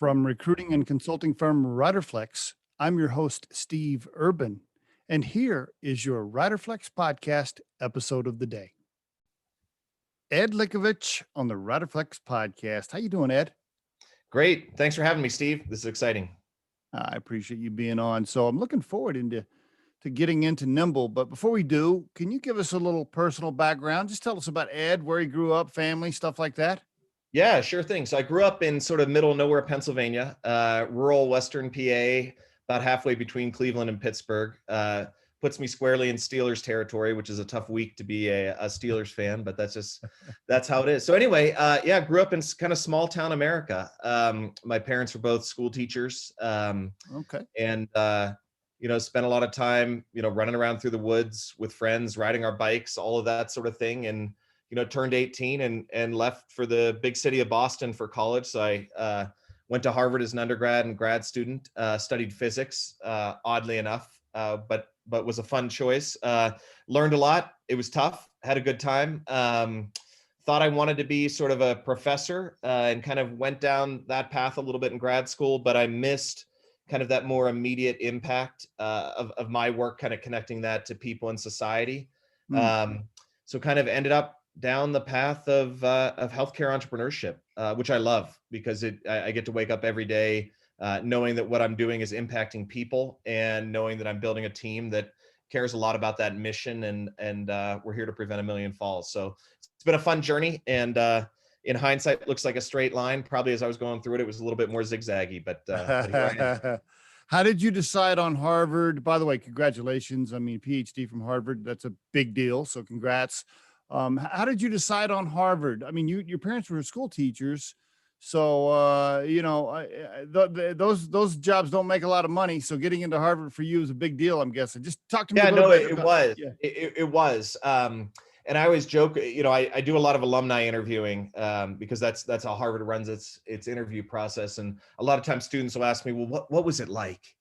From recruiting and consulting firm Riderflex, I'm your host, Steve Urban, and here is your Riderflex Podcast episode of the day. Ed Likovich on the Riderflex Podcast. How you doing, Ed? Great. Thanks for having me, Steve. This is exciting. I appreciate you being on. So I'm looking forward to getting into Nymbl. But before we do, can you give us a little personal background? Just tell us about Ed, where he grew up, family, stuff like that. Yeah, sure thing. So I grew up in sort of middle nowhere, Pennsylvania, rural Western PA, about halfway between Cleveland and Pittsburgh. Puts me squarely in Steelers territory, which is a tough week to be a Steelers fan, but that's how it is. So anyway, yeah, grew up in kind of small town America. My parents were both school teachers. Okay. And, spent a lot of time, running around through the woods with friends, riding our bikes, all of that sort of thing. And, turned 18 and left for the big city of Boston for college. So I went to Harvard as an undergrad and grad student, studied physics, oddly enough, but was a fun choice. Learned a lot. It was tough, had a good time. Thought I wanted to be sort of a professor and kind of went down that path a little bit in grad school, but I missed kind of that more immediate impact of my work, kind of connecting that to people in society. So kind of ended up down the path of healthcare entrepreneurship, which I love because I get to wake up every day knowing that what I'm doing is impacting people and knowing that I'm building a team that cares a lot about that mission and we're here to prevent a million falls. So it's been a fun journey, and in hindsight, it looks like a straight line. Probably as I was going through it, it was a little bit more zigzaggy, but here I am. How did you decide on Harvard? By the way, congratulations. I mean, PhD from Harvard, that's a big deal. So congrats. How did you decide on Harvard? I mean, your parents were school teachers. So, those jobs don't make a lot of money. So getting into Harvard for you is a big deal, I'm guessing. Just talk to me a little bit. It was. Yeah. It was. And I always joke, I do a lot of alumni interviewing because that's how Harvard runs its interview process. And a lot of times students will ask me, well, what was it like?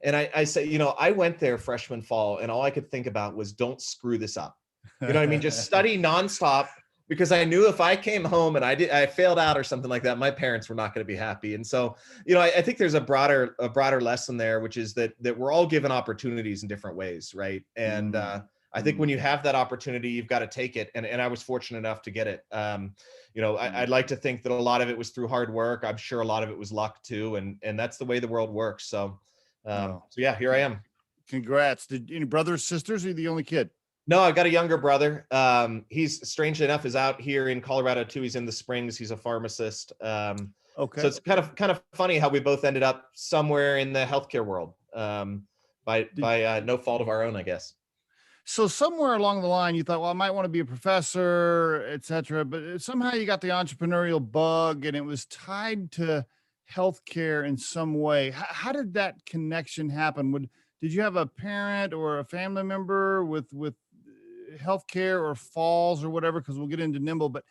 And I say, I went there freshman fall, and all I could think about was, don't screw this up. You know what I mean? Just study nonstop, because I knew if I came home and I failed out or something like that, my parents were not going to be happy. And so, I think there's a broader lesson there, which is that we're all given opportunities in different ways, right? And I think when you have that opportunity, you've got to take it. And I was fortunate enough to get it. I'd like to think that a lot of it was through hard work. I'm sure a lot of it was luck too. And that's the way the world works. So yeah, here I am. Congrats. Did any brothers, sisters, or are you the only kid? No, I've got a younger brother. He's, strangely enough, is out here in Colorado too. He's in the Springs. He's a pharmacist. Okay. So it's kind of funny how we both ended up somewhere in the healthcare world by no fault of our own, I guess. So somewhere along the line, you thought, well, I might want to be a professor, et cetera, but somehow you got the entrepreneurial bug, and it was tied to healthcare in some way. How did that connection happen? Did you have a parent or a family member with healthcare or falls or whatever? Because we'll get into Nymbl, but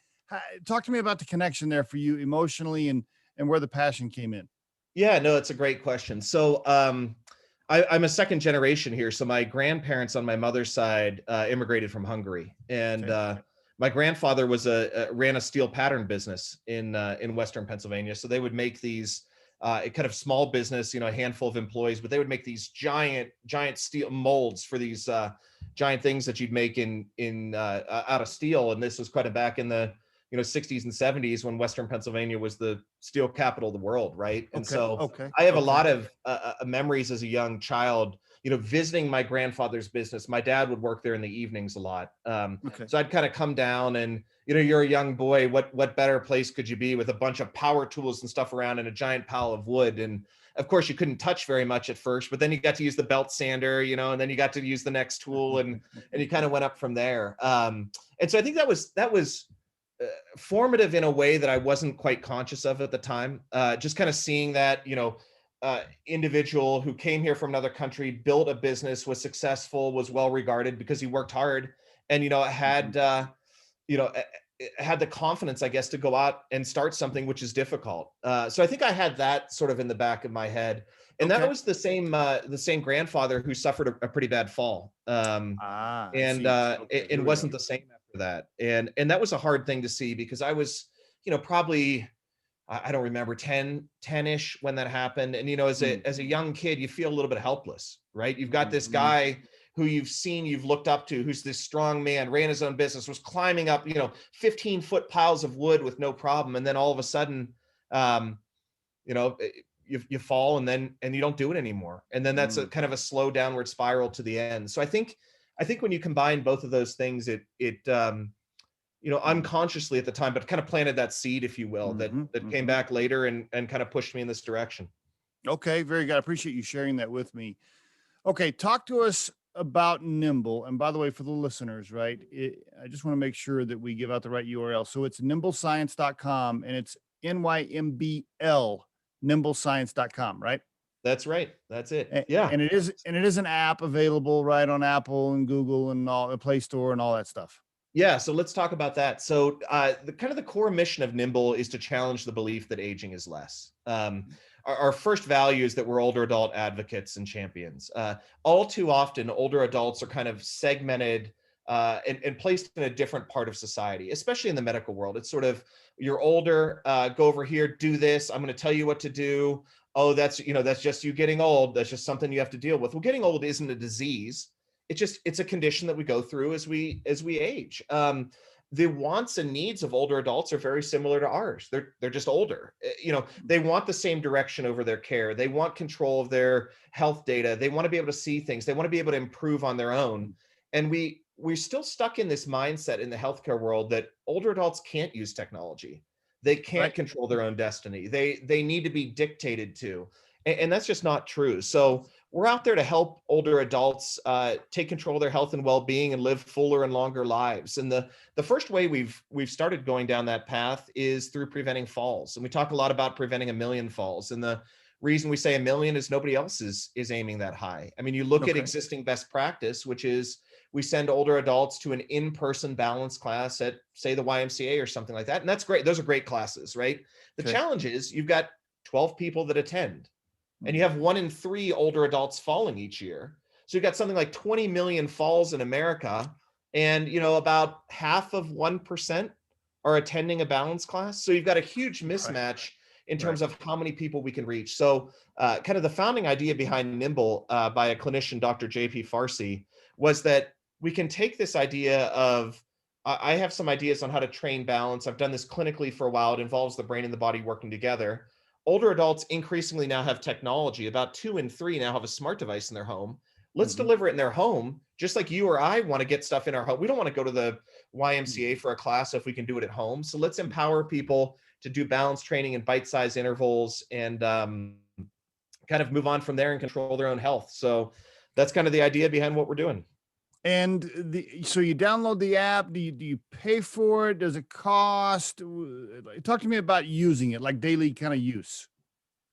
talk to me about the connection there for you emotionally and where the passion came in. Yeah, no, it's a great question. So I'm a second generation here. So my grandparents on my mother's side immigrated from Hungary, and my grandfather ran a steel pattern business in Western Pennsylvania. So they would make these kind of small business, a handful of employees, but they would make these giant steel molds for these giant things that you'd make out of steel. And this was quite back in the 60s and 70s when Western Pennsylvania was the steel capital of the world, right? And I have a lot of memories as a young child, visiting my grandfather's business. My dad would work there in the evenings a lot. So I'd kind of come down, and you're a young boy. What better place could you be with a bunch of power tools and stuff around and a giant pile of wood? And of course, you couldn't touch very much at first, but then you got to use the belt sander, and then you got to use the next tool, and you kind of went up from there. And so I think that was formative in a way that I wasn't quite conscious of at the time. Just kind of seeing that, individual who came here from another country, built a business, was successful, was well regarded because he worked hard, and had the confidence, I guess, to go out and start something which is difficult. So I think I had that sort of in the back of my head, and that was the same grandfather who suffered a pretty bad fall, it wasn't the same after that, and that was a hard thing to see, because I was probably I don't remember 10-ish when that happened. And, as a young kid, you feel a little bit helpless, right? You've got this guy who you've looked up to, who's this strong man, ran his own business, was climbing up, 15-foot piles of wood with no problem. And then all of a sudden, you fall and you don't do it anymore. And then that's a kind of a slow downward spiral to the end. So I think when you combine both of those things, it unconsciously at the time, but kind of planted that seed, if you will, that came back later and kind of pushed me in this direction. Okay. Very good. I appreciate you sharing that with me. Okay. Talk to us about Nymbl. And by the way, for the listeners, right, I just want to make sure that we give out the right URL. So it's nymblscience.com, and it's NYMBL, nymblscience.com, right? That's right. That's it. Yeah. And it is an app available right on Apple and Google and all the Play Store and all that stuff. Yeah. So let's talk about that. So the core mission of Nymbl is to challenge the belief that aging is less. Our first value is that we're older adult advocates and champions. All too often, older adults are kind of segmented and placed in a different part of society, especially in the medical world. It's sort of, you're older, go over here, do this. I'm going to tell you what to do. Oh, that's just you getting old. That's just something you have to deal with. Well, getting old isn't a disease. It's a condition that we go through as we age. The wants and needs of older adults are very similar to ours. They're just older. They want the same direction over their care. They want control of their health data. They want to be able to see things. They want to be able to improve on their own. And we're still stuck in this mindset in the healthcare world that older adults can't use technology. They can't control their own destiny. They need to be dictated to. And that's just not true. So we're out there to help older adults take control of their health and well-being and live fuller and longer lives. And the first way we've started going down that path is through preventing falls. And we talk a lot about preventing 1 million falls. And the reason we say 1 million is nobody else is aiming that high. I mean, you look at existing best practice, which is we send older adults to an in-person balance class at, say, the YMCA or something like that. And that's great. Those are great classes, right? The challenge is you've got 12 people that attend. And you have 1 in 3 older adults falling each year. So you've got something like 20 million falls in America. And, about half of 1% are attending a balance class. So you've got a huge mismatch in terms of how many people we can reach. So kind of the founding idea behind Nymbl by a clinician, Dr. J.P. Farsi, was that we can take this idea of, I have some ideas on how to train balance. I've done this clinically for a while. It involves the brain and the body working together. Older adults increasingly now have technology. About 2 in 3 now have a smart device in their home. Let's deliver it in their home, just like you or I want to get stuff in our home. We don't want to go to the YMCA for a class if we can do it at home. So let's empower people to do balance training in bite-sized intervals and kind of move on from there and control their own health. So that's kind of the idea behind what we're doing. And so you download the app. Do you pay for it? Does it cost? Talk to me about using it, like daily kind of use.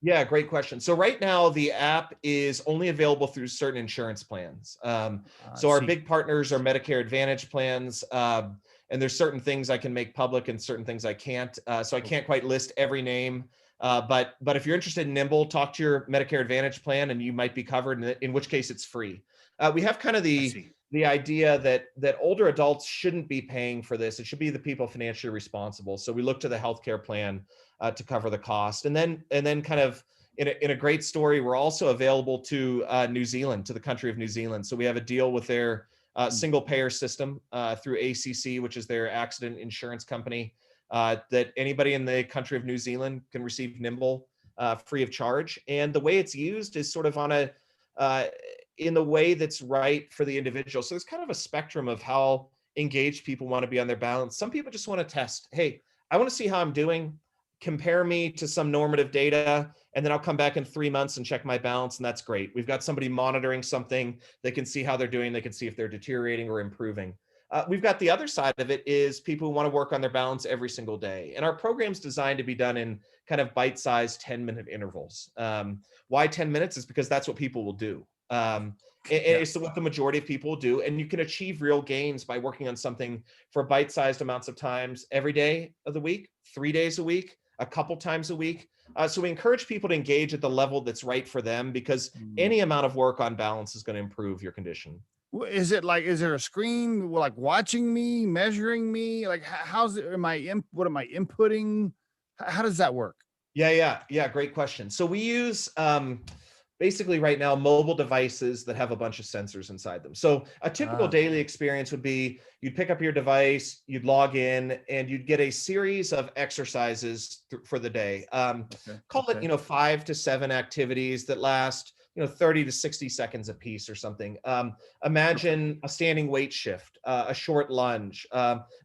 Yeah, great question. So right now the app is only available through certain insurance plans. So our big partners are Medicare Advantage plans. And there's certain things I can make public and certain things I can't. So I can't quite list every name. But if you're interested in Nymbl, talk to your Medicare Advantage plan and you might be covered, in which case it's free. We have kind of the idea that older adults shouldn't be paying for this. It should be the people financially responsible. So we look to the healthcare plan to cover the cost. And then kind of in a great story, we're also available to New Zealand, to the country of New Zealand. So we have a deal with their single payer system through ACC, which is their accident insurance company, that anybody in the country of New Zealand can receive Nymbl free of charge. And the way it's used is sort of on in the way that's right for the individual. So there's kind of a spectrum of how engaged people want to be on their balance. Some people just want to test. Hey, I want to see how I'm doing. Compare me to some normative data, and then I'll come back in 3 months and check my balance, and that's great. We've got somebody monitoring something. They can see how they're doing. They can see if they're deteriorating or improving. We've got the other side of it is people who want to work on their balance every single day. And our program's designed to be done in kind of bite-sized 10-minute intervals. Why 10 minutes? Is because that's what people will do. It's what the majority of people do. And you can achieve real gains by working on something for bite-sized amounts of times every day of the week, 3 days a week, a couple times a week. So we encourage people to engage at the level that's right for them, because any amount of work on balance is going to improve your condition. Is there a screen like watching me, measuring me? Like what am I inputting? How does that work? Yeah. Great question. So we use basically right now mobile devices that have a bunch of sensors inside them. So a typical daily experience would be you'd pick up your device, you'd log in, and you'd get a series of exercises for the day. Call it, 5 to 7 activities that last 30 to 60 seconds a piece or something. Imagine a standing weight shift, a short lunge,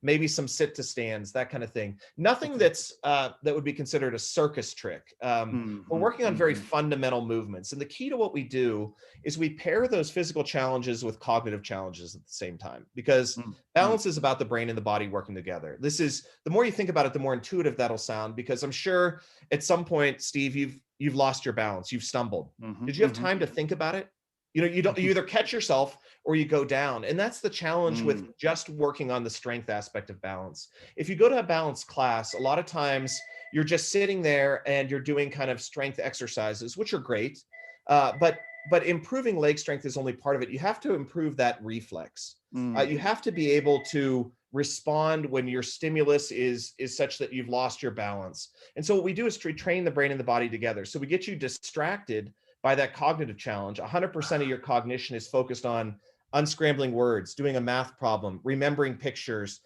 maybe some sit to stands, that kind of thing. Nothing that's that would be considered a circus trick. We're working on very fundamental movements. And the key to what we do is we pair those physical challenges with cognitive challenges at the same time, because balance is about the brain and the body working together. This is, the more you think about it, the more intuitive that'll sound, because I'm sure at some point, Steve, you've lost your balance, you've stumbled. Did you have time to think about it? You either catch yourself or you go down. And that's the challenge with just working on the strength aspect of balance. If you go to a balance class, a lot of times you're just sitting there and you're doing kind of strength exercises, which are great. But improving leg strength is only part of it. You have to improve that reflex. You have to be able to respond when your stimulus is such that you've lost your balance. And so what we do is train the brain and the body together. So we get you distracted by that cognitive challenge. 100% of your cognition is focused on unscrambling words, doing a math problem, remembering pictures,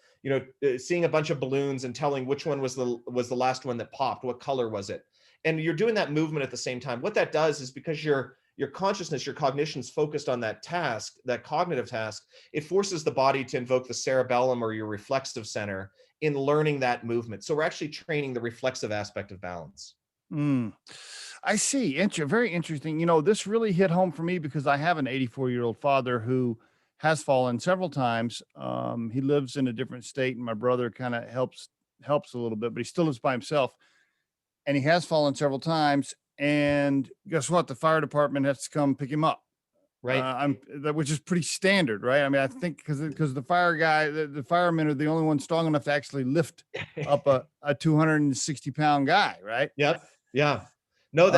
seeing a bunch of balloons and telling which one was the last one that popped, what color was it. And you're doing that movement at the same time. What that does is, because your consciousness, your cognition is focused on that task, that cognitive task, it forces the body to invoke the cerebellum or your reflexive center in learning that movement. So we're actually training the reflexive aspect of balance. I see. Very interesting. This really hit home for me because I have an 84-year-old father who has fallen several times. He lives in a different state, and my brother kind of helps a little bit, but he still lives by himself. And he has fallen several times. And guess what? The fire department has to come pick him up. Right. Which is pretty standard, right? I mean, I think because the fire guy, the firemen are the only ones strong enough to actually lift up a 260-pound guy, right? Yep. Yeah. No,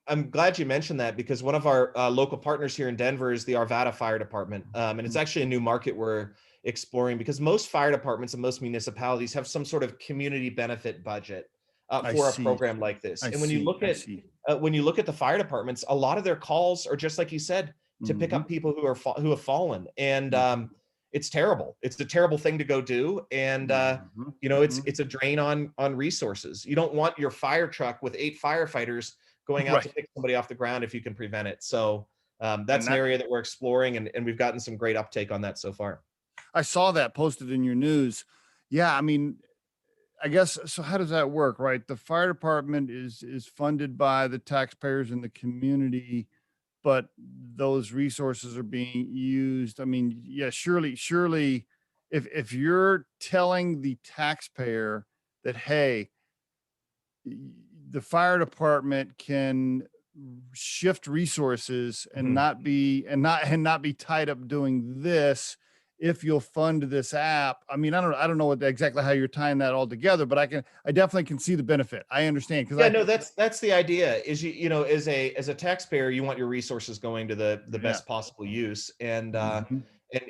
I'm glad you mentioned that, because one of our local partners here in Denver is the Arvada Fire Department. And it's actually a new market we're exploring, because most fire departments and most municipalities have some sort of community benefit budget for a program like this. And when you look at the fire departments, a lot of their calls are just like you said, to pick up people who have fallen. And it's terrible. It's a terrible thing to go do. And it's a drain on resources. You don't want your fire truck with 8 firefighters going out to pick somebody off the ground if you can prevent it. So that's an area that we're exploring, and we've gotten some great uptake on that so far. I saw that posted in your news. Yeah, I mean, I guess, so how does that work, right? The fire department is funded by the taxpayers in the community, but those resources are being used. I mean, yeah, surely if you're telling the taxpayer that, hey, the fire department can shift resources and not be tied up doing this, if you'll fund this app. I mean, I don't know exactly how you're tying that all together, but I definitely can see the benefit. I understand. That's the idea is, as a taxpayer, you want your resources going to the best possible use. And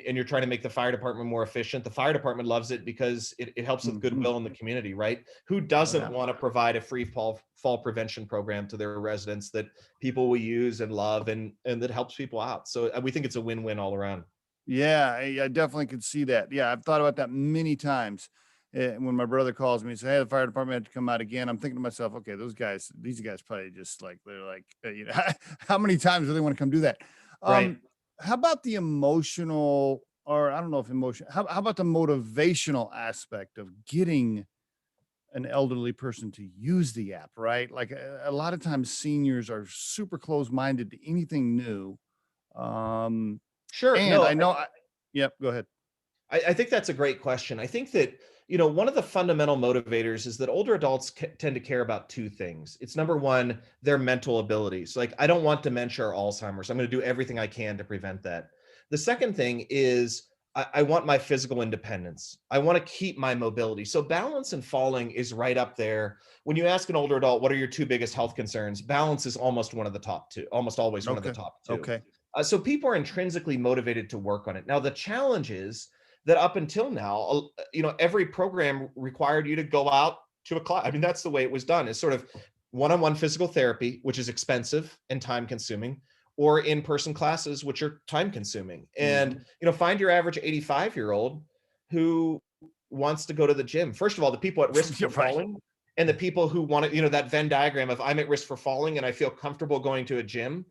you're trying to make the fire department more efficient. The fire department loves it because it helps with goodwill in the community, right? Who doesn't want to provide a free fall prevention program to their residents that people will use and love, and that helps people out? So we think it's a win-win all around. Yeah, I definitely could see that. Yeah, I've thought about that many times. When my brother calls me and says, "Hey, the fire department had to come out again," I'm thinking to myself, "Okay, these guys probably just they're like, how many times do they want to come do that?" Right. How about the emotional, or I don't know if emotion? How about the motivational aspect of getting an elderly person to use the app? Right, like a lot of times seniors are super close-minded to anything new. Sure. And No, I know. Yep. Go ahead. I think that's a great question. I think that, one of the fundamental motivators is that older adults tend to care about 2 things. It's number one, their mental abilities. Like, I don't want dementia or Alzheimer's. I'm going to do everything I can to prevent that. The second thing is I want my physical independence. I want to keep my mobility. So balance and falling is right up there. When you ask an older adult, what are your 2 biggest health concerns? Balance is almost one of the top 2, almost always one of the top 2. Okay. So people are intrinsically motivated to work on it. Now, the challenge is that up until now, every program required you to go out to a class. I mean, that's the way it was done, is sort of one-on-one physical therapy, which is expensive and time consuming, or in-person classes, which are time consuming. And, find your average 85-year-old who wants to go to the gym. First of all, the people at risk for falling and the people who want to, that Venn diagram of I'm at risk for falling and I feel comfortable going to a gym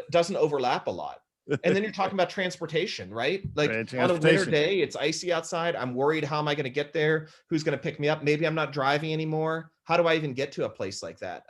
doesn't overlap a lot. And then you're talking about transportation, right? Like on a winter day, it's icy outside. I'm worried, how am I going to get there? Who's going to pick me up? Maybe I'm not driving anymore. How do I even get to a place like that?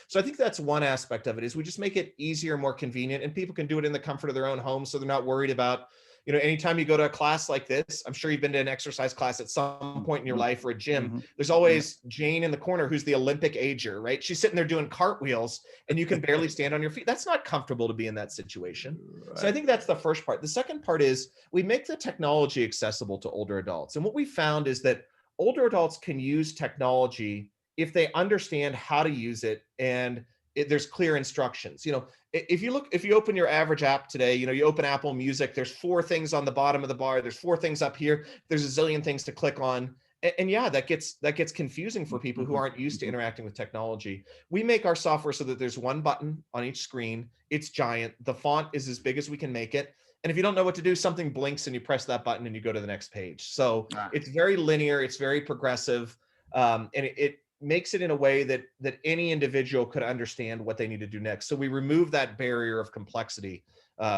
So I think that's one aspect of it, is we just make it easier, more convenient, and people can do it in the comfort of their own home. So they're not worried about, anytime you go to a class like this, I'm sure you've been to an exercise class at some point in your life, or a gym. There's always Jane in the corner who's the Olympic ager, right? She's sitting there doing cartwheels and you can barely stand on your feet. That's not comfortable to be in that situation. Right. So I think that's the first part. The second part is we make the technology accessible to older adults. And what we found is that older adults can use technology if they understand how to use it, and there's clear instructions. If you open your average app today, you open Apple Music, there's 4 things on the bottom of the bar, there's 4 things up here, there's a zillion things to click on. And yeah, that gets confusing for people who aren't used to interacting with technology. We make our software so that there's one button on each screen. It's giant. The font is as big as we can make it. And if you don't know what to do, something blinks and you press that button and you go to the next page. So it's very linear, it's very progressive, and it makes it in a way that any individual could understand what they need to do next. So we remove that barrier of complexity,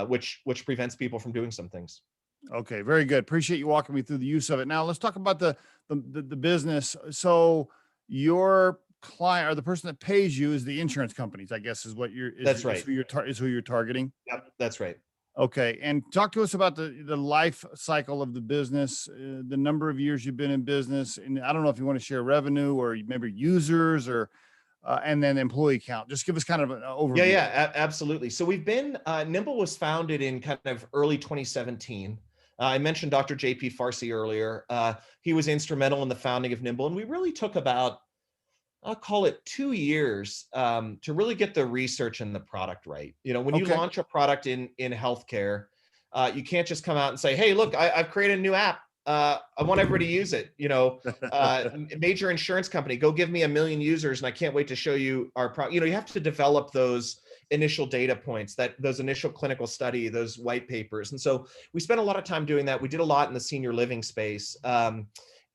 which prevents people from doing some things. Okay, very good. Appreciate you walking me through the use of it. Now let's talk about the business. So your client, or the person that pays you, is the insurance companies, I guess, is what that's right. Is who you're targeting. Yep, that's right. Okay. And talk to us about the life cycle of the business, the number of years you've been in business. And I don't know if you want to share revenue or maybe users, or, and then employee count. Just give us kind of an overview. Yeah, absolutely. So we've been, Nymbl was founded in kind of early 2017. I mentioned Dr. JP Farsi earlier. He was instrumental in the founding of Nymbl, and we really took about, I'll call it 2 years to really get the research and the product right. When you launch a product in healthcare, you can't just come out and say, hey, look, I've created a new app. I want everybody to use it. Major insurance company, go give me 1 million users and I can't wait to show you our product. You have to develop those initial data points, those initial clinical study, those white papers. And so we spent a lot of time doing that. We did a lot in the senior living space.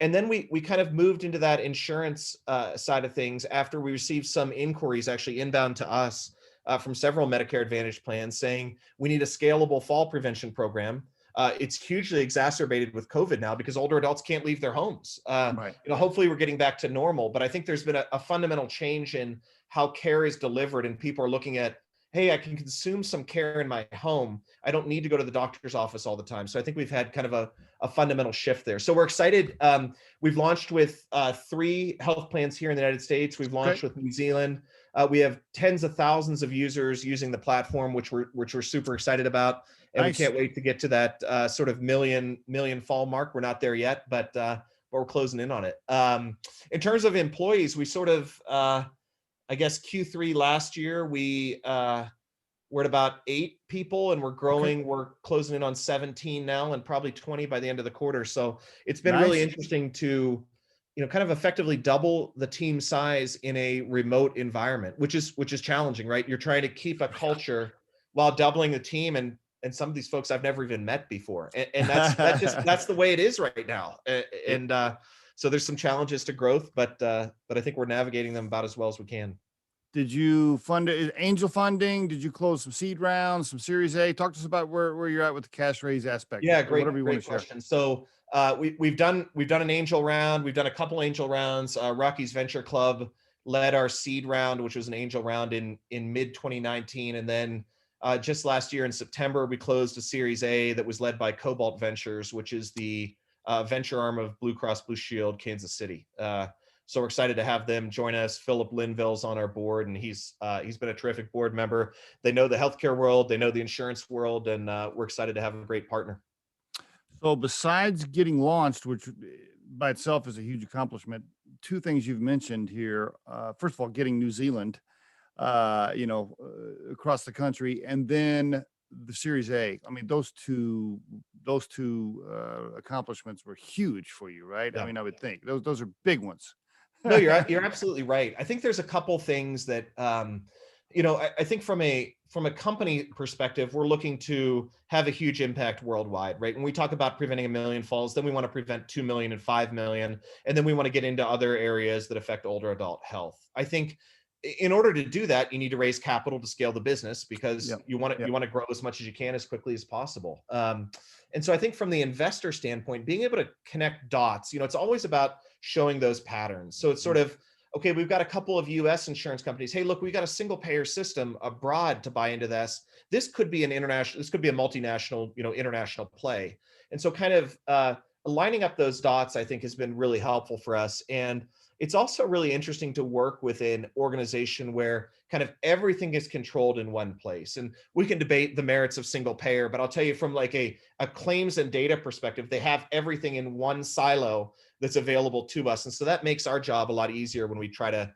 And then we kind of moved into that insurance side of things after we received some inquiries, actually inbound to us, from several Medicare Advantage plans saying we need a scalable fall prevention program. It's hugely exacerbated with COVID now because older adults can't leave their homes. Right. Hopefully we're getting back to normal, but I think there's been a fundamental change in how care is delivered, and people are looking at, hey, I can consume some care in my home. I don't need to go to the doctor's office all the time. So I think we've had kind of a fundamental shift there. So we're excited. We've launched with 3 health plans here in the United States. We've launched with New Zealand. We have tens of thousands of users using the platform, which we're super excited about. And we can't wait to get to that sort of million fall mark. We're not there yet, but we're closing in on it. In terms of employees, we sort of, I guess Q3 last year, we're at about 8 people, and we're growing. We're closing in on 17 now, and probably 20 by the end of the quarter. So it's been really interesting to, kind of effectively double the team size in a remote environment, which is challenging, right? You're trying to keep a culture while doubling the team, and some of these folks I've never even met before, and that's the way it is right now. And so there's some challenges to growth, but I think we're navigating them about as well as we can. Did you fund it? Angel funding? Did you close some seed rounds, some Series A? Talk to us about where you're at with the cash raise aspect. Yeah, great question. So we've done an angel round. We've done a couple angel rounds. Rocky's Venture Club led our seed round, which was an angel round in mid 2019, and then just last year in September, we closed a Series A that was led by Cobalt Ventures, which is the venture arm of Blue Cross Blue Shield Kansas City. So we're excited to have them join us. Philip Linville's on our board, and he's been a terrific board member. They know the healthcare world, they know the insurance world, and we're excited to have a great partner. So besides getting launched, which by itself is a huge accomplishment, 2 things you've mentioned here. First of all, getting New Zealand, across the country, and then the Series A. I mean, those two accomplishments were huge for you, right? Yeah. I mean, I would think those are big ones. No, you're absolutely right. I think there's a couple things that I think from a company perspective, we're looking to have a huge impact worldwide, right? When we talk about preventing 1 million falls, then we want to prevent 2 million and 5 million, and then we want to get into other areas that affect older adult health. I think in order to do that, you need to raise capital to scale the business because Yep. you want to grow as much as you can as quickly as possible. And so I think from the investor standpoint, being able to connect dots, it's always about showing those patterns. So it's sort of, okay, we've got a couple of US insurance companies. Hey, look, we got a single payer system abroad to buy into this. This could be a multinational, international play. And so kind of lining up those dots, I think, has been really helpful for us. And it's also really interesting to work with an organization where kind of everything is controlled in one place. And we can debate the merits of single payer, but I'll tell you from like a claims and data perspective, they have everything in one silo that's available to us. And so that makes our job a lot easier when we try to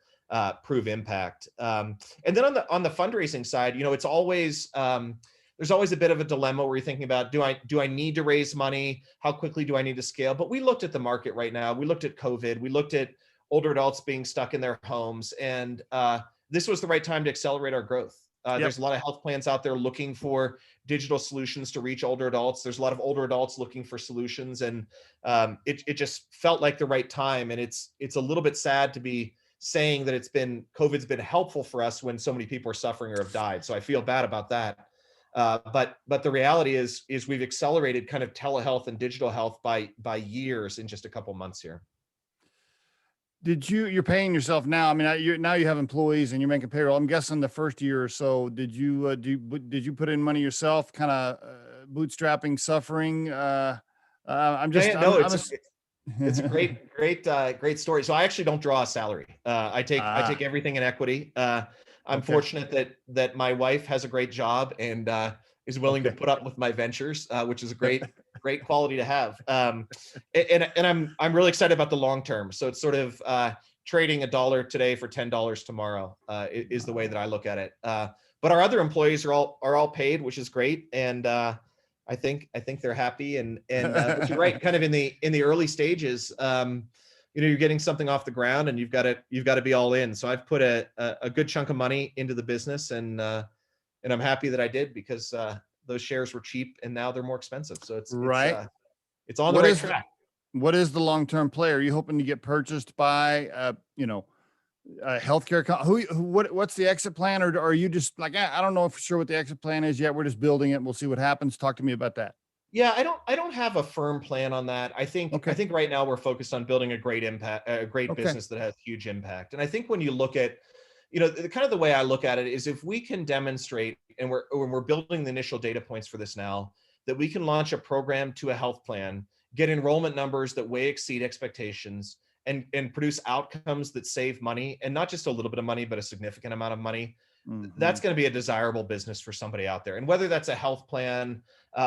prove impact. And then on the fundraising side, it's always, there's always a bit of a dilemma where you're thinking about, do I need to raise money? How quickly do I need to scale? But we looked at the market right now. We looked at COVID. We looked at older adults being stuck in their homes. And this was the right time to accelerate our growth. There's a lot of health plans out there looking for digital solutions to reach older adults. There's a lot of older adults looking for solutions. And it just felt like the right time. And it's a little bit sad to be saying that COVID's been helpful for us when so many people are suffering or have died. So I feel bad about that. But the reality is we've accelerated kind of telehealth and digital health by years in just a couple months here. You're paying yourself now. I mean, now you have employees and you're making payroll. I'm guessing the first year or so, did you put in money yourself, kind of bootstrapping, suffering? It's a great story. So I actually don't draw a salary. I take everything in equity. I'm fortunate that my wife has a great job and is willing to put up with my ventures, which is a great quality to have. And I'm really excited about the long term. So it's sort of trading $1 today for $10 tomorrow is the way that I look at it. But our other employees are all paid, which is great. And I think they're happy. And but you're right, kind of in the early stages. You're getting something off the ground and you've got to be all in. So I've put a good chunk of money into the business and I'm happy that I did because those shares were cheap and now they're more expensive. So it's on the right track. What is the long-term play? Are you hoping to get purchased by, a healthcare what's the exit plan? Or are you just like, I don't know for sure what the exit plan is yet. We're just building it and we'll see what happens. Talk to me about that. Yeah, I don't have a firm plan on that. I think right now we're focused on building a great business that has huge impact. And I think when you look at, kind of the way I look at it is if we can demonstrate, and we're building the initial data points for this now, that we can launch a program to a health plan, get enrollment numbers that way exceed expectations, and produce outcomes that save money, and not just a little bit of money, but a significant amount of money. Mm-hmm. That's going to be a desirable business for somebody out there. And whether that's a health plan,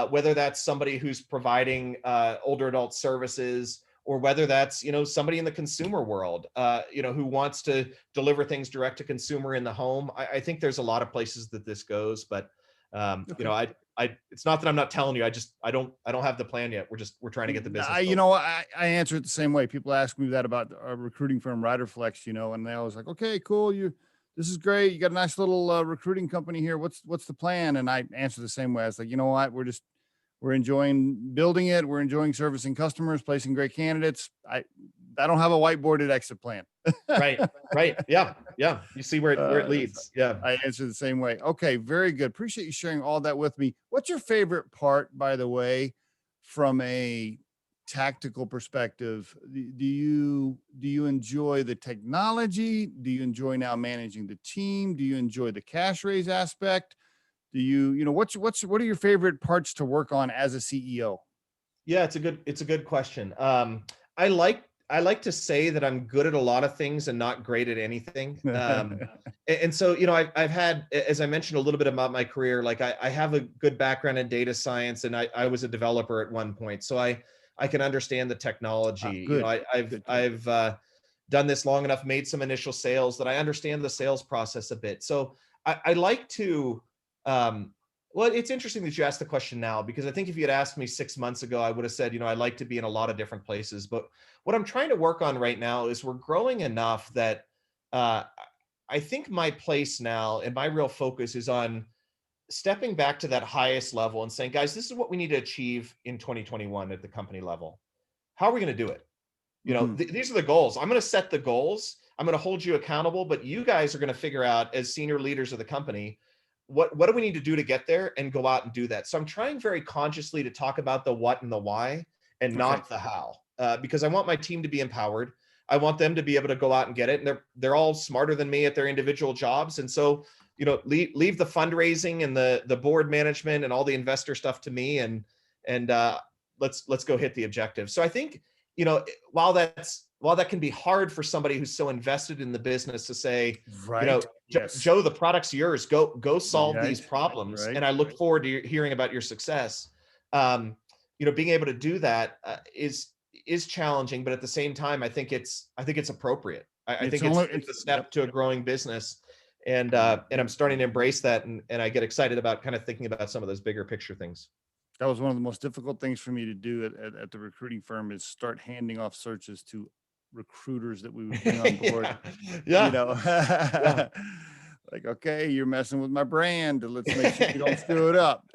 whether that's somebody who's providing older adult services, or whether that's, somebody in the consumer world, who wants to deliver things direct to consumer in the home. I think there's a lot of places that this goes, but it's not that I'm not telling you, I don't have the plan yet. We're trying to get the business. I answer it the same way. People ask me that about our recruiting firm, Riderflex, and they always like, okay, cool. This is great. You got a nice little recruiting company here. What's the plan? And I answer the same way. I was like, you know what? We're enjoying building it. We're enjoying servicing customers, placing great candidates. I don't have a whiteboarded exit plan. Right. Yeah. You see where it leads. Yeah. I answer the same way. Okay. Very good. Appreciate you sharing all that with me. What's your favorite part, by the way, from a tactical perspective? Do you enjoy the technology? Do you enjoy now managing the team? Do you enjoy the cash raise aspect? Do what are your favorite parts to work on as a CEO? Yeah, it's a good question. I like to say that I'm good at a lot of things and not great at anything. And so, I've had, as I mentioned a little bit about my career, like I have a good background in data science and I was a developer at one point. So I can understand the technology. I've done this long enough, made some initial sales that I understand the sales process a bit. So I like to Well, it's interesting that you asked the question now, because I think if you had asked me 6 months ago, I would have said, I'd like to be in a lot of different places. But what I'm trying to work on right now is we're growing enough that uh, I think my place now and my real focus is on stepping back to that highest level and saying, guys, this is what we need to achieve in 2021 at the company level. How are we going to do it? These are the goals. I'm going to set the goals. I'm going to hold you accountable, but you guys are going to figure out, as senior leaders of the company, what do we need to do to get there, and go out and do that. So I'm trying very consciously to talk about the what and the why, and not the how, because I want my team to be empowered. I want them to be able to go out and get it. And they're all smarter than me at their individual jobs. And so, leave the fundraising and the board management and all the investor stuff to me, and let's go hit the objective. So I think, while that can be hard for somebody who's so invested in the business to say, right, yes, Joe, the product's yours, go solve right, these problems. right. And I look forward to hearing about your success. Being able to do that is challenging, but at the same time, I think it's appropriate. I think it's a step to a growing business. And I'm starting to embrace that. And I get excited about kind of thinking about some of those bigger picture things. That was one of the most difficult things for me to do at the recruiting firm, is start handing off searches to recruiters that we would bring on board. Yeah. Like, okay, you're messing with my brand. Let's make sure you don't screw it up.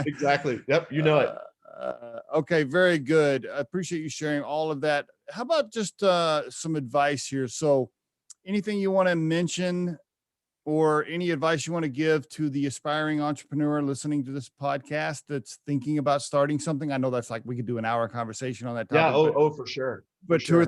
Exactly. Yep. You know it. Okay, very good. I appreciate you sharing all of that. How about just some advice here? So anything you want to mention, or any advice you want to give to the aspiring entrepreneur listening to this podcast that's thinking about starting something? I know that's like, we could do an hour conversation on that topic. Yeah. For sure. But two or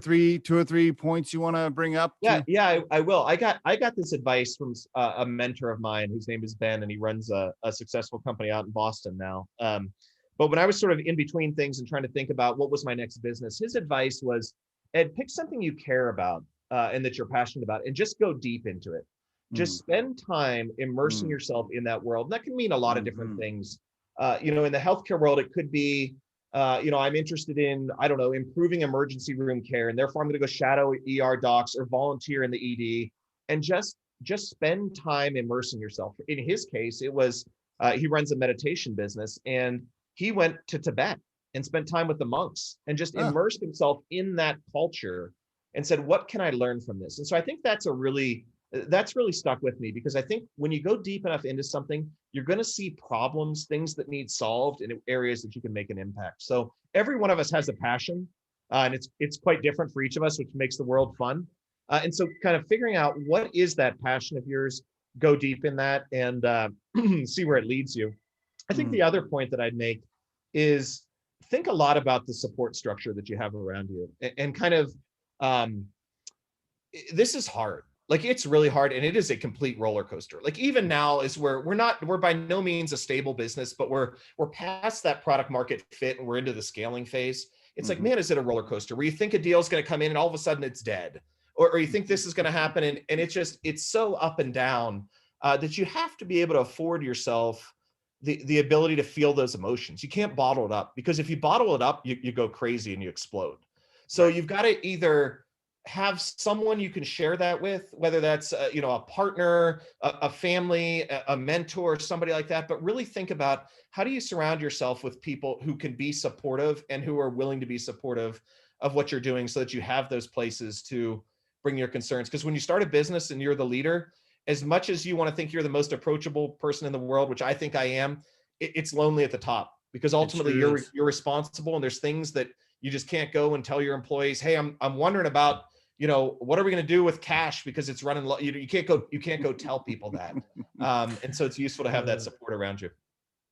three points you want to bring up? Yeah, I will. I got this advice from a mentor of mine whose name is Ben, and he runs a successful company out in Boston now. But when I was sort of in between things and trying to think about what was my next business, his advice was, Ed, pick something you care about and that you're passionate about, and just go deep into it. Just spend time immersing yourself in that world. And that can mean a lot of different things. In the healthcare world, it could be, I'm interested in, I don't know, improving emergency room care, and therefore I'm going to go shadow ER docs or volunteer in the ED, and just spend time immersing yourself. In his case, it was, he runs a meditation business, and he went to Tibet and spent time with the monks and just immersed himself in that culture and said, what can I learn from this? And so I think that's really stuck with me, because I think when you go deep enough into something, you're going to see problems, things that need solved, in areas that you can make an impact. So every one of us has a passion, and it's quite different for each of us, which makes the world fun. And so kind of figuring out what is that passion of yours, go deep in that, and see where it leads you. I think the other point that I'd make is think a lot about the support structure that you have around you, and kind of, this is hard. Like, it's really hard, and it is a complete roller coaster. Like, even now is where we're by no means a stable business, but we're past that product market fit, and we're into the scaling phase. It's like, man, is it a roller coaster where you think a deal is going to come in and all of a sudden it's dead, or you think this is going to happen, and it's so up and down that you have to be able to afford yourself the ability to feel those emotions. You can't bottle it up, because if you bottle it up, you go crazy and you explode. So you've got to either have someone you can share that with, whether that's a partner, a family, a mentor, somebody like that. But really think about, how do you surround yourself with people who can be supportive and who are willing to be supportive of what you're doing, so that you have those places to bring your concerns. Because when you start a business and you're the leader, as much as you want to think you're the most approachable person in the world, which I think I am, it's lonely at the top, because ultimately you're responsible, and there's things that you just can't go and tell your employees, hey, I'm wondering about, what are we going to do with cash because it's running low? You can't go tell people that. And so it's useful to have that support around you.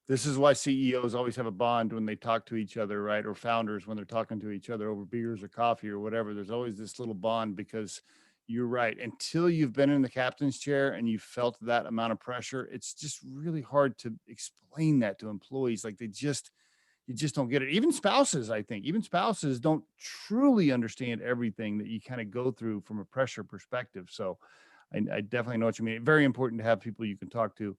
This is why CEOs always have a bond when they talk to each other, right? Or founders, when they're talking to each other over beers or coffee or whatever, there's always this little bond, because you're right. Until you've been in the captain's chair and you felt that amount of pressure, it's just really hard to explain that to employees. Like, you just don't get it. Even spouses, I think, don't truly understand everything that you kind of go through from a pressure perspective. So I definitely know what you mean. Very important to have people you can talk to.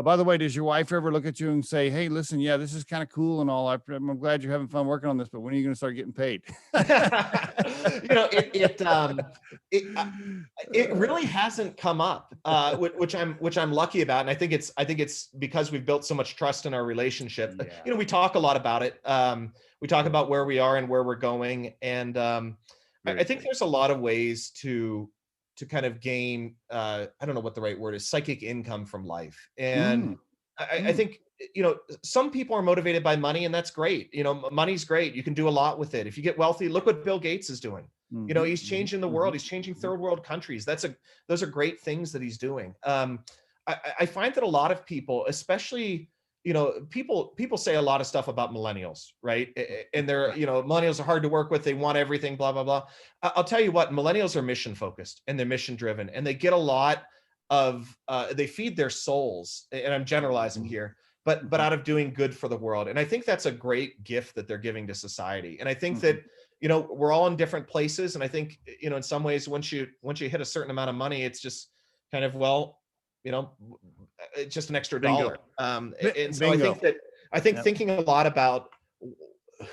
By the way, does your wife ever look at you and say, "Hey, listen, yeah, this is kind of cool and all. I'm glad you're having fun working on this, but when are you going to start getting paid?" It really hasn't come up, which I'm lucky about, and I think it's because we've built so much trust in our relationship. Yeah. We talk a lot about it. We talk about where we are and where we're going, and I think there's a lot of ways to kind of gain, I don't know what the right word is, psychic income from life. And I think, some people are motivated by money, and that's great. Money's great. You can do a lot with it. If you get wealthy, look what Bill Gates is doing. He's changing the world. He's changing third world countries. Those are great things that he's doing. I find that a lot of people, especially, people say a lot of stuff about millennials, right? And they're, millennials are hard to work with. They want everything, blah, blah, blah. I'll tell you what, millennials are mission focused and they're mission driven, and they get a lot of, they feed their souls, and I'm generalizing here, but out of doing good for the world. And I think that's a great gift that they're giving to society. And I think that, we're all in different places. And I think, in some ways, once you hit a certain amount of money, it's just kind of, it's just an extra dollar. And so I think thinking a lot about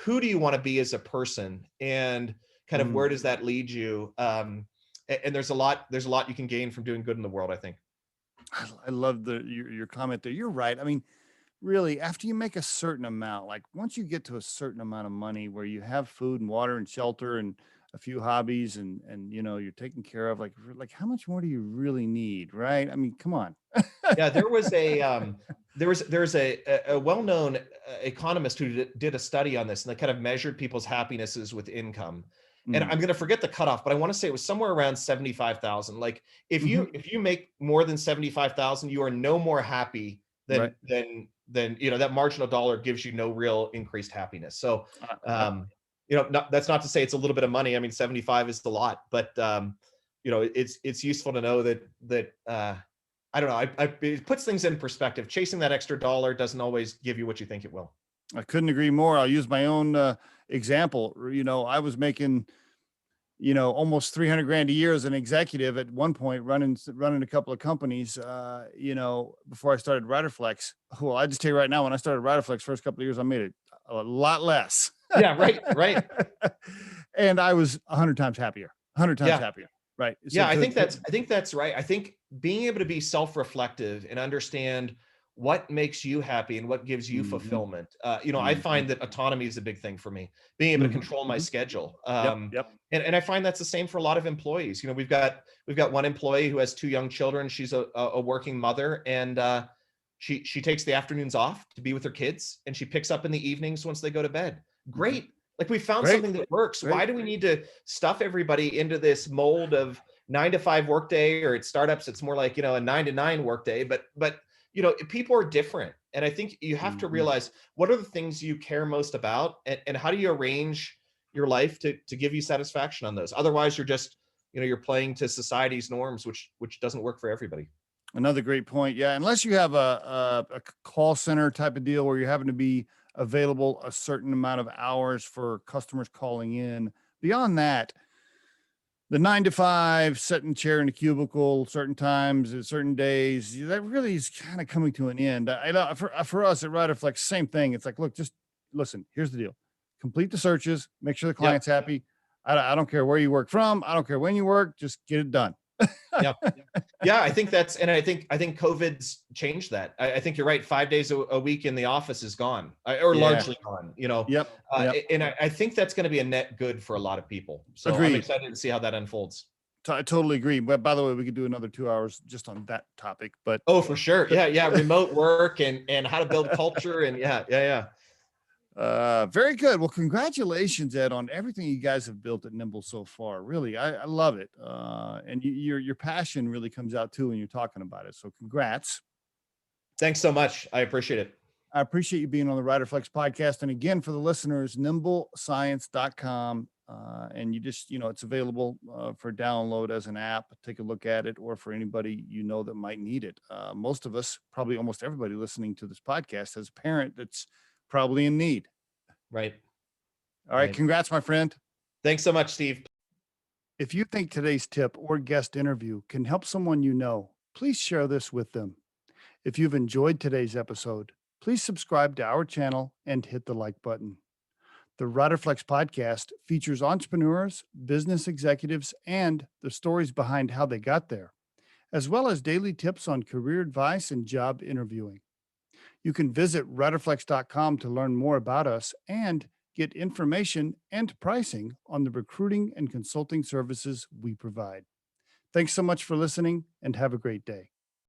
who do you want to be as a person, and kind of where does that lead you? And there's a lot you can gain from doing good in the world, I think. I love your comment there. You're right. I mean, really, after you make a certain amount, like once you get to a certain amount of money where you have food and water and shelter and a few hobbies and you're taken care of, like how much more do you really need, right? I mean, come on. Yeah, there was a well-known economist who did a study on this, and they kind of measured people's happinesses with income. And I'm going to forget the cutoff, but I want to say it was somewhere around 75,000. Like if you make more than 75,000, you are no more happy than that marginal dollar gives you no real increased happiness. So that's not to say it's a little bit of money. I mean, 75 is a lot, but it's useful to know that I don't know. It puts things in perspective. Chasing that extra dollar doesn't always give you what you think it will. I couldn't agree more. I'll use my own example. I was making, almost 300 grand a year as an executive at one point, running a couple of companies, before I started Riderflex. Well, I just tell you right now, when I started Riderflex, first couple of years, I made it a lot less. Yeah, right. And I was 100 times happier, happier. Right. So I think that's right. I think being able to be self-reflective and understand what makes you happy and what gives you fulfillment. I find that autonomy is a big thing for me, being able to control my schedule. And I find that's the same for a lot of employees. We've got one employee who has 2 young children. She's a working mother, and she takes the afternoons off to be with her kids, and she picks up in the evenings once they go to bed. Great. Like we found something that works. Why do we need to stuff everybody into this mold of 9 to 5 workday, or at startups, it's more like, a 9 to 9 workday, but people are different. And I think you have to realize what are the things you care most about, and how do you arrange your life to give you satisfaction on those? Otherwise you're just, you're playing to society's norms, which doesn't work for everybody. Another great point. Yeah. Unless you have a call center type of deal where you're having to be available a certain amount of hours for customers calling in. Beyond that, the 9 to 5, sit in chair in a cubicle, certain times at certain days, that really is kind of coming to an end. I know for us at Riderflex, same thing. It's like, look, just listen, here's the deal. Complete the searches, make sure the client's happy. I don't care where you work from. I don't care when you work, just get it done. Yeah, I think I think COVID's changed that. I think you're right. 5 days a week in the office is gone, or largely gone, and I think that's going to be a net good for a lot a people. So Agreed. I'm excited to see how that unfolds. I totally agree. But by the way, we could do another 2 hours just on that topic, but for sure. Yeah. Remote work and how to build culture, and yeah. Very good. Well, congratulations, Ed, on everything you guys have built at Nymbl so far. Really, I love it. And your passion really comes out too when you're talking about it. So congrats. Thanks so much. I appreciate it. I appreciate you being on the Riderflex podcast. And again, for the listeners, nymblscience.com. And you just, it's available for download as an app. Take a look at it, or for anybody that might need it. Most of us, probably almost everybody listening to this podcast, has a parent that's probably in need. Right. All right. Congrats, my friend. Thanks so much, Steve. If you think today's tip or guest interview can help someone please share this with them. If you've enjoyed today's episode, please subscribe to our channel and hit the like button. The Riderflex Podcast features entrepreneurs, business executives, and the stories behind how they got there, as well as daily tips on career advice and job interviewing. You can visit riderflex.com to learn more about us and get information and pricing on the recruiting and consulting services we provide. Thanks so much for listening and have a great day.